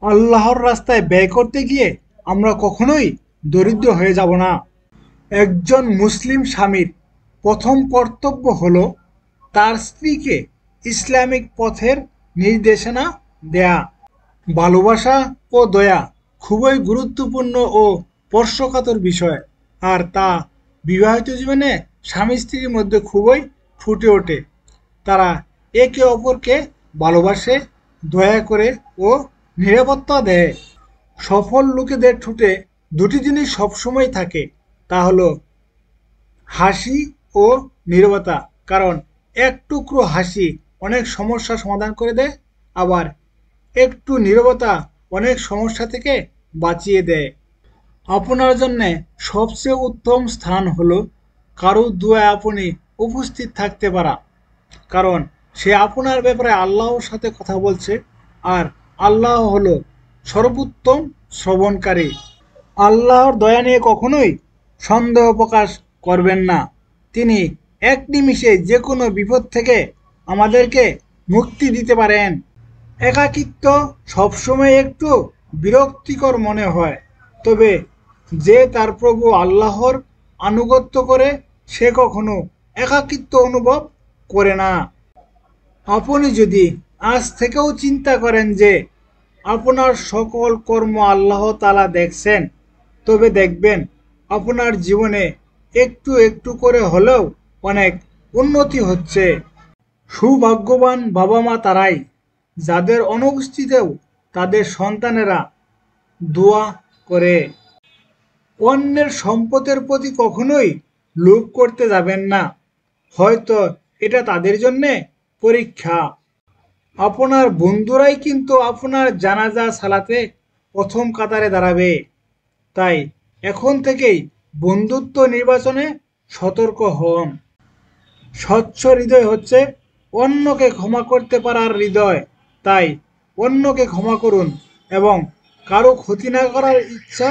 আল্লাহর রাস্তায় ব্যয় করতে গিয়ে আমরা কখনোই দরিদ্র হয়ে যাব না। একজন মুসলিম স্বামীর প্রথম কর্তব্য হলো তার স্ত্রীকে ইসলামিক পথের নির্দেশনা দেয়া। ভালোবাসা ও দয়া খুবই গুরুত্বপূর্ণ ও স্পর্শকাতর বিষয়, আর তা বিবাহিত জীবনে স্বামী স্ত্রীর মধ্যে খুবই ফুটে ওঠে। তারা একে অপরকে ভালোবাসে, দয়া করে ও নিরাপত্তা দেয়। সফল লোকেদের ঠোঁটে দুটি জিনিস সবসময় থাকে, তা হলো হাসি ও নীরবতা। কারণ এক টুকরো হাসি অনেক সমস্যার সমাধান করে দেয়, আবার একটু নীরবতা অনেক সমস্যা থেকে বাঁচিয়ে দেয়। আপনার জন্য সবচেয়ে উত্তম স্থান হলো কারো দুয়ায় আপনি উপস্থিত থাকতে পারা, কারণ সে আপনার ব্যাপারে আল্লাহর সাথে কথা বলছে, আর আল্লাহ হলো সর্বোত্তম শ্রবণকারী। আল্লাহর দয়া নিয়ে কখনোই সন্দেহ প্রকাশ করবেন না। তিনি এক নিমিষে যে কোনো বিপদ থেকে আমাদেরকে মুক্তি দিতে পারেন। একাকিত্ব সবসময় একটু বিরক্তিকর মনে হয়, তবে যে তার প্রভু আল্লাহর আনুগত্য করে সে কখনো একাকিত্ব অনুভব করে না। আপনি যদি আজ থেকেও চিন্তা করেন যে আপনার সকল কর্ম আল্লাহ তাআলা দেখছেন, তবে দেখবেন আপনার জীবনে একটু একটু করে হলেও অনেক উন্নতি হচ্ছে। সৌভাগ্যবান বাবা মা তারাই যাদের অনুপস্থিতিতেও তাদের সন্তানেরা দোয়া করে। অন্যের সম্পদের প্রতি কখনোই লোভ করতে যাবেন না, হয়তো এটা তাদের জন্যে পরীক্ষা। আপনার বন্ধুরাই কিন্তু আপনার জানাজা সালাতে প্রথম কাতারে দাঁড়াবে। তাই এখন থেকেই বন্ধুত্ব নির্বাচনে সতর্ক হন। স্বচ্ছ হৃদয় হচ্ছে অন্যকে ক্ষমা করতে পারার হৃদয়। তাই অন্যকে ক্ষমা করুন এবং কারো ক্ষতি না করার ইচ্ছা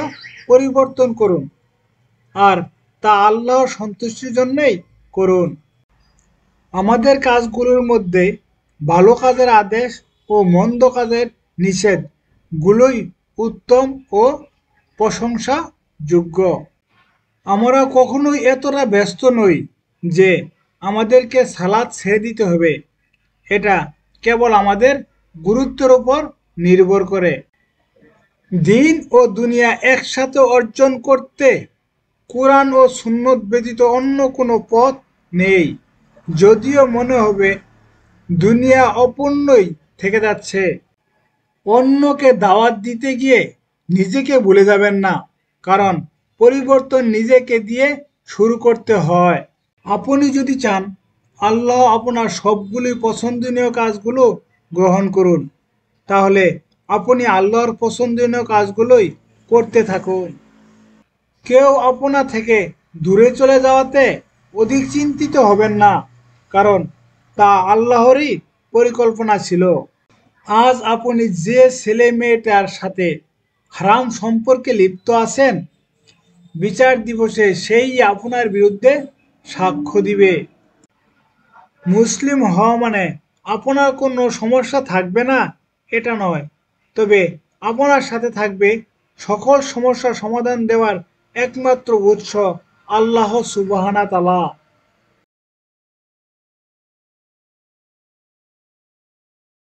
পরিবর্তন করুন, আর তা আল্লাহর সন্তুষ্টির জন্যই করুন। আমাদের কাজগুলোর মধ্যে ভালো কাজের আদেশ ও মন্দ কাজের নিষেধ গুলোই উত্তম ও প্রশংসাযোগ্য। আমরা কখনোই এতটা ব্যস্ত নই যে আমাদেরকে সালাত ছেড়ে দিতে হবে। এটা কেবল আমাদের গুরুত্বের উপর নির্ভর করে। দিন ও দুনিয়া একসাথে অর্জন করতে কোরআন ও সুন্নত ব্যতীত অন্য কোনো পথ নেই। যদিও মনে হবে দুনিয়া অপূর্ণই থেকে যাচ্ছে, অন্যকে দাওয়াত দিতে গিয়ে নিজেকে ভুলে যাবেন না, কারণ পরিবর্তন নিজেকে দিয়ে শুরু করতে হয়। আপনি যদি চান আল্লাহ আপনার সবগুলি পছন্দনীয় কাজগুলো গ্রহণ করুন, তাহলে আপনি আল্লাহর পছন্দনীয় কাজগুলোই করতে থাকুন। কেউ আপনা থেকে দূরে চলে যাওয়াতে অধিক চিন্তিত হবেন না, কারণ তা আল্লাহরই পরিকল্পনা ছিল। আজ আপনি যে ছেলে মেয়েটার সাথে হারাম সম্পর্কে লিপ্ত আছেন, বিচার দিবসে সেই আপনার বিরুদ্ধে সাক্ষ্য দিবে। মুসলিম হওয়া মানে আপনার কোনো সমস্যা থাকবে না এটা নয়, তবে আপনার সাথে থাকবে সকল সমস্যার সমাধান দেওয়ার একমাত্র উৎস আল্লাহ সুবহানাহু ওয়া তাআলা।